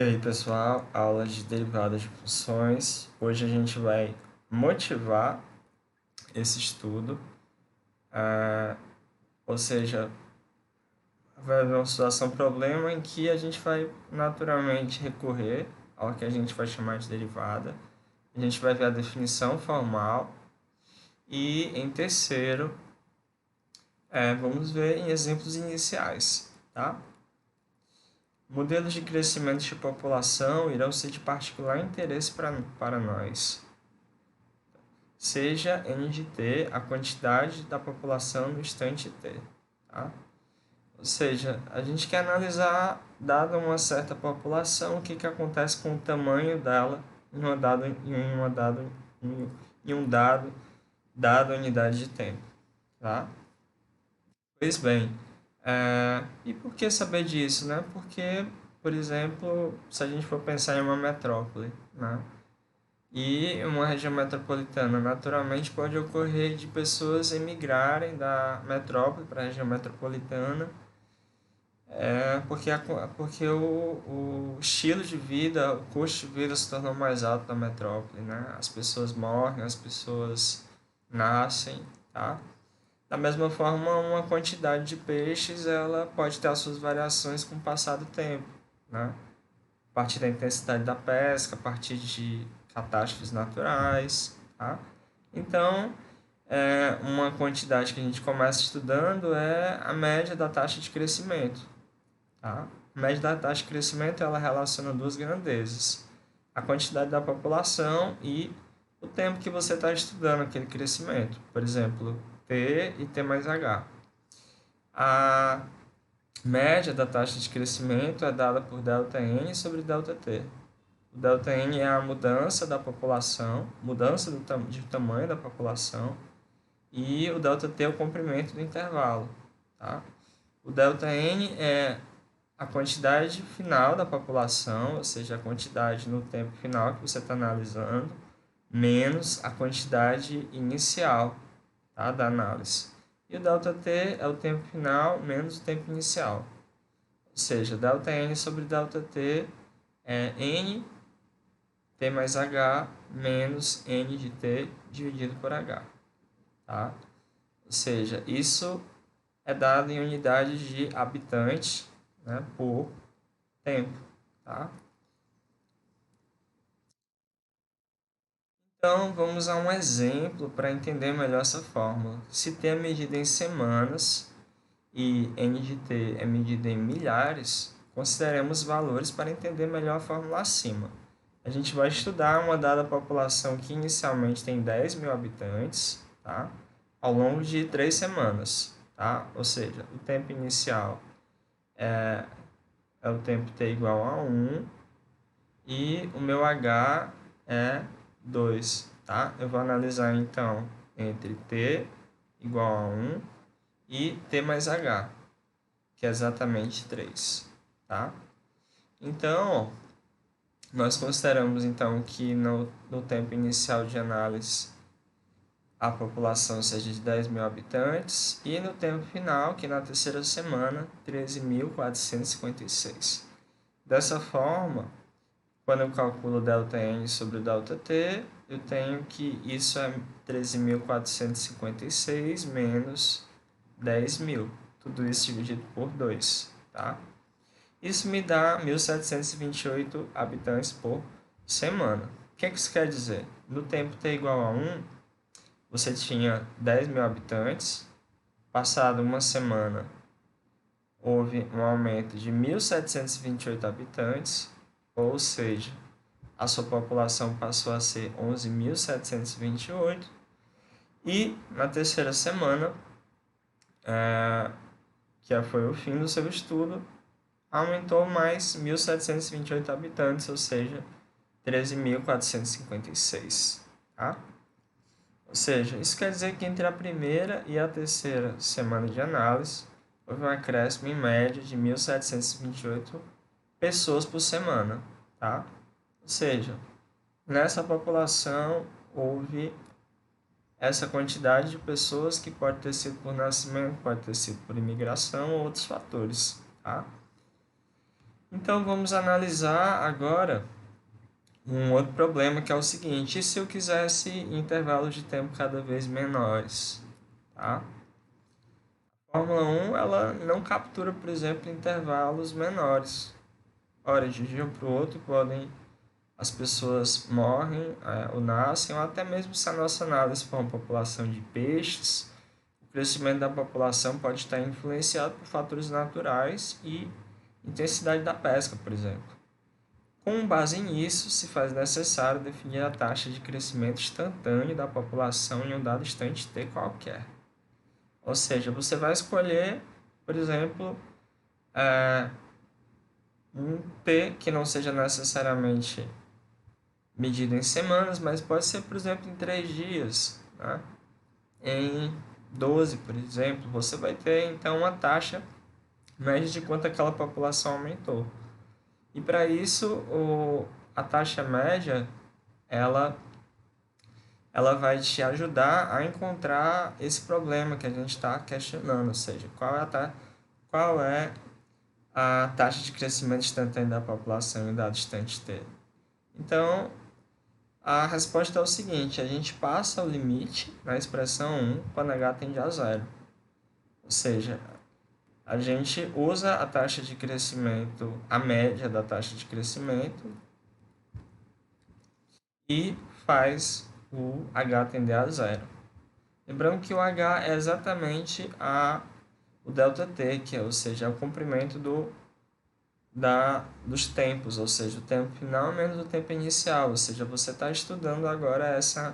E aí, pessoal, aula de derivadas de funções. Hoje a gente vai motivar esse estudo, ou seja, vai haver uma situação problema em que a gente vai naturalmente recorrer ao que a gente vai chamar de derivada. A gente vai ver a definição formal e, em terceiro, vamos ver em exemplos iniciais, tá? Modelos de crescimento de população irão ser de particular interesse para nós. Seja n de t a quantidade da população no instante t. Tá? Ou seja, a gente quer analisar, dada uma certa população, o que acontece com o tamanho dela em um dada unidade de tempo. Tá? Pois bem, e por que saber disso? Né? Porque, por exemplo, se a gente for pensar em uma metrópole, né? E uma região metropolitana, naturalmente, pode ocorrer de pessoas emigrarem da metrópole para a região metropolitana, porque o estilo de vida, o custo de vida se tornou mais alto na metrópole, né? As pessoas morrem, as pessoas nascem, tá? Da mesma forma, uma quantidade de peixes, ela pode ter as suas variações com o passar do tempo, né? A partir da intensidade da pesca, a partir de catástrofes naturais, tá? Então, uma quantidade que a gente começa estudando é a média da taxa de crescimento, tá? A média da taxa de crescimento, ela relaciona duas grandezas, a quantidade da população e o tempo que você está estudando aquele crescimento, por exemplo, T e T mais H. A média da taxa de crescimento é dada por ΔN sobre ΔT. O ΔN é a mudança da população, mudança de tamanho da população, e o ΔT é o comprimento do intervalo. Tá? O ΔN é a quantidade final da população, ou seja, a quantidade no tempo final que você está analisando, menos a quantidade inicial, tá, da análise. E o ΔT é o tempo final menos o tempo inicial. Ou seja, ΔN sobre ΔT é N T mais H menos N de T dividido por H. Tá? Ou seja, isso é dado em unidades de habitante, né, por tempo. Tá? Então, vamos a um exemplo para entender melhor essa fórmula. Se T é medida em semanas e N de T é medida em milhares, consideremos valores para entender melhor a fórmula acima. A gente vai estudar uma dada população que inicialmente tem 10.000 habitantes, tá? Ao longo de 3 semanas, tá? Ou seja, o tempo inicial é o tempo t igual a 1 e o meu h é 2, tá? Eu vou analisar então entre t igual a 1 e t mais h, que é exatamente 3, tá? Então, nós consideramos então que no tempo inicial de análise a população seja de 10.000 habitantes e no tempo final, que na terceira semana, 13.456. Dessa forma, quando eu calculo ΔN sobre ΔT, eu tenho que isso é 13.456 menos 10.000. Tudo isso dividido por 2, tá? Isso me dá 1.728 habitantes por semana. O que isso quer dizer? No tempo t igual a 1, você tinha 10.000 habitantes. Passado uma semana, houve um aumento de 1.728 habitantes, ou seja, a sua população passou a ser 11.728. E na terceira semana, que foi o fim do seu estudo, aumentou mais 1.728 habitantes, ou seja, 13.456. Tá? Ou seja, isso quer dizer que entre a primeira e a terceira semana de análise, houve um acréscimo em média de 1.728 pessoas por semana. Tá? Ou seja, nessa população houve essa quantidade de pessoas que pode ter sido por nascimento, pode ter sido por imigração ou outros fatores. Tá? Então vamos analisar agora um outro problema, que é o seguinte: e se eu quisesse intervalos de tempo cada vez menores? Tá? A Fórmula 1 ela não captura, por exemplo, intervalos menores. Ora, de um dia para o outro as pessoas morrem ou nascem, ou até mesmo se a nossa análise for uma população de peixes, o crescimento da população pode estar influenciado por fatores naturais e intensidade da pesca, por exemplo. Com base nisso, se faz necessário definir a taxa de crescimento instantâneo da população em um dado instante t qualquer. Ou seja, você vai escolher, por exemplo, um t que não seja necessariamente medido em semanas, mas pode ser, por exemplo, em 3 dias, né? Em 12, por exemplo, você vai ter então uma taxa média de quanto aquela população aumentou. E para isso, a taxa média ela, ela vai te ajudar a encontrar esse problema que a gente está questionando, ou seja, qual é a taxa de crescimento instantâneo da população em um dado instante t. Então, a resposta é o seguinte: a gente passa o limite na expressão 1 quando h tende a zero. Ou seja, a gente usa a taxa de crescimento, a média da taxa de crescimento, e faz o h tender a zero. Lembrando que o h é exatamente o ΔT, que é, ou seja, é o comprimento dos tempos, ou seja, o tempo final menos o tempo inicial. Ou seja, você está estudando agora essa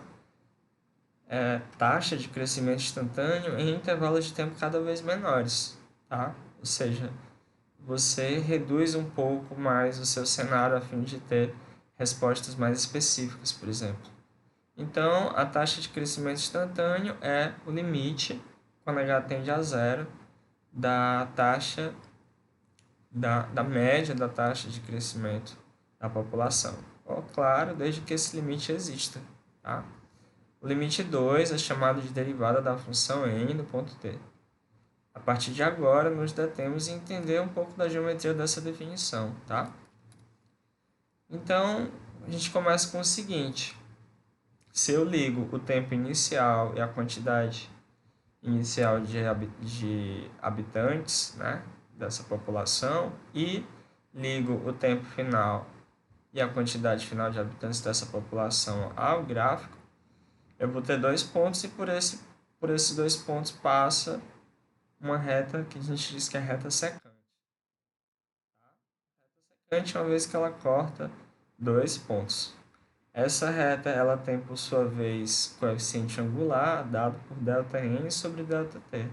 taxa de crescimento instantâneo em intervalos de tempo cada vez menores, tá? Ou seja, você reduz um pouco mais o seu cenário a fim de ter respostas mais específicas, por exemplo. Então, a taxa de crescimento instantâneo é o limite, quando h tende a zero, da taxa da média da taxa de crescimento da população. Claro, desde que esse limite exista, tá? O limite 2 é chamado de derivada da função n do ponto t. A partir de agora, nos detemos em entender um pouco da geometria dessa definição, tá? Então, a gente começa com o seguinte: se eu ligo o tempo inicial e a quantidade inicial de habitantes, né, dessa população, e ligo o tempo final e a quantidade final de habitantes dessa população ao gráfico, eu vou ter 2 pontos e por esses 2 pontos passa uma reta que a gente diz que é reta secante. Reta secante é uma vez que ela corta 2 pontos. Essa reta ela tem, por sua vez, coeficiente angular dado por ΔN sobre ΔT,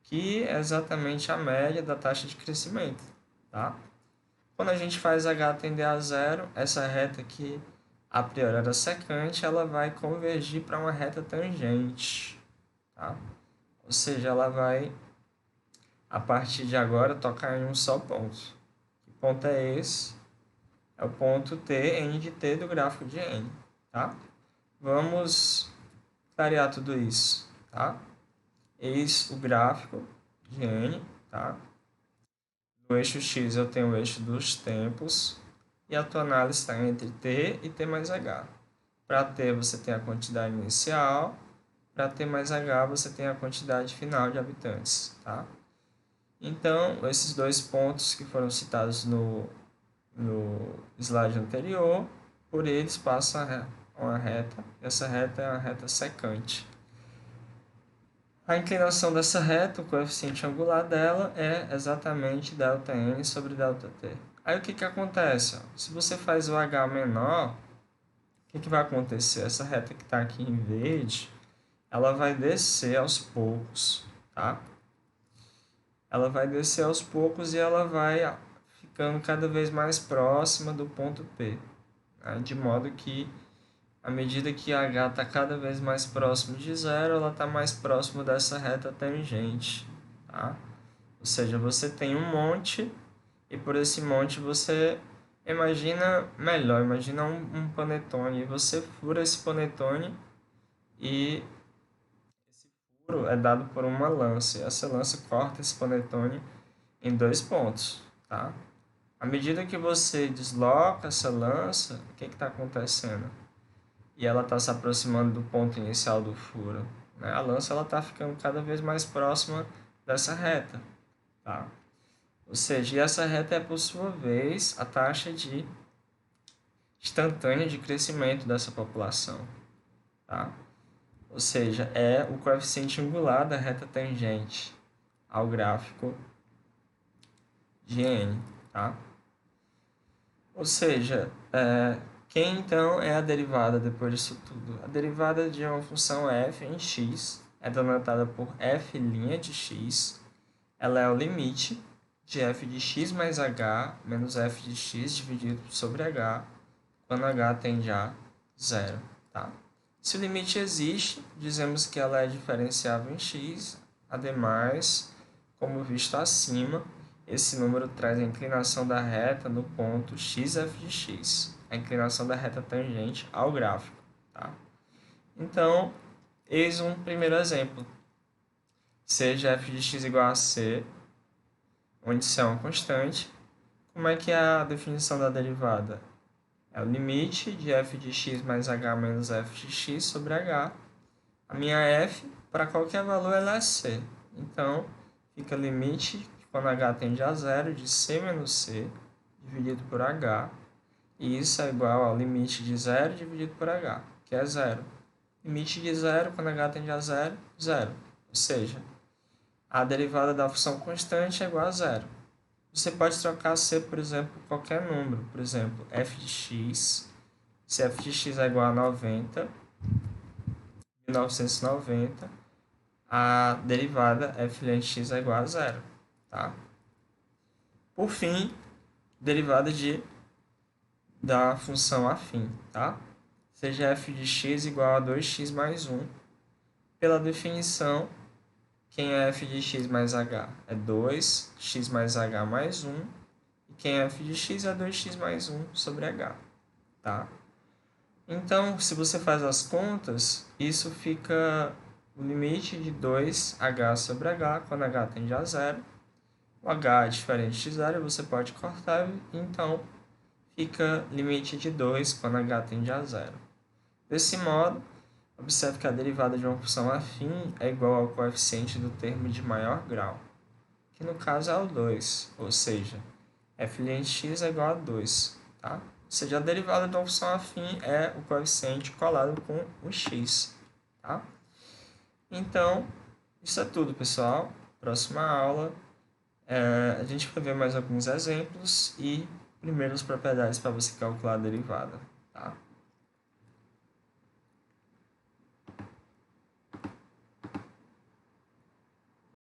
que é exatamente a média da taxa de crescimento. Tá? Quando a gente faz h tender a zero, essa reta que a priori era secante, ela vai convergir para uma reta tangente. Tá? Ou seja, ela vai, a partir de agora, tocar em um só ponto. Que ponto é esse? É o ponto t, n de t do gráfico de n. Tá? Vamos clarear tudo isso. Tá? Eis o gráfico de n. Tá? No eixo x eu tenho o eixo dos tempos e a tua análise está entre t e t mais h. Para t você tem a quantidade inicial, para t mais h você tem a quantidade final de habitantes. Tá? Então, esses 2 pontos que foram citados no slide anterior, por eles passa uma reta, essa reta é uma reta secante. A inclinação dessa reta, o coeficiente angular dela, é exatamente ΔN sobre ΔT. Aí o que acontece? Se você faz o h menor, o que vai acontecer? Essa reta que está aqui em verde, ela vai descer aos poucos, tá? Ela vai descer aos poucos e ela vai ficando cada vez mais próxima do ponto P, né? De modo que, à medida que h está cada vez mais próximo de zero, ela está mais próximo dessa reta tangente, tá? Ou seja, você tem um monte e por esse monte você imagina um panetone, e você fura esse panetone e esse furo é dado por uma lança. Essa lança corta esse panetone em 2 pontos, tá? À medida que você desloca essa lança, o que está acontecendo? E ela está se aproximando do ponto inicial do furo, né? A lança está ficando cada vez mais próxima dessa reta, tá? Ou seja, e essa reta é, por sua vez, a taxa de instantânea de crescimento dessa população, tá? Ou seja, é o coeficiente angular da reta tangente ao gráfico de n, tá? Ou seja, quem então é a derivada depois disso tudo? A derivada de uma função f em x é denotada por f' de x. Ela é o limite de f de x mais h menos f de x dividido sobre h, quando h tende a zero, tá? Se o limite existe, dizemos que ela é diferenciável em x. Ademais, como visto acima, esse número traz a inclinação da reta no ponto xf de x, a inclinação da reta tangente ao gráfico, tá? Então, eis um primeiro exemplo. Seja f de x igual a c, onde c é uma constante, como é que é a definição da derivada? É o limite de f de x mais h menos f de x sobre h. A minha f, para qualquer valor, ela é c. Então, fica limite, quando h tende a zero, de c menos c, dividido por h. E isso é igual ao limite de zero dividido por h, que é zero. Limite de zero, quando h tende a zero, zero. Ou seja, a derivada da função constante é igual a zero. Você pode trocar c, por exemplo, por qualquer número. Por exemplo, f de x. Se f de x é igual a 90, 1990, a derivada f de x é igual a zero. Tá? Por fim, derivada da função afim. Tá? Seja f de x igual a 2x mais 1. Pela definição, quem é f de x mais h é 2x mais h mais 1. E quem é f de x é 2x mais 1 sobre h. Tá? Então, se você faz as contas, isso fica o limite de 2h sobre h, quando h tende a zero. O h é diferente de zero, você pode cortar, então fica limite de 2 quando h tende a zero. Desse modo, observe que a derivada de uma função afim é igual ao coeficiente do termo de maior grau, que no caso é o 2, ou seja, f de x é igual a 2, tá? Ou seja, a derivada de uma função afim é o coeficiente colado com o x, tá? Então, isso é tudo, pessoal. Próxima aula, a gente vai ver mais alguns exemplos e primeiras propriedades para você calcular a derivada.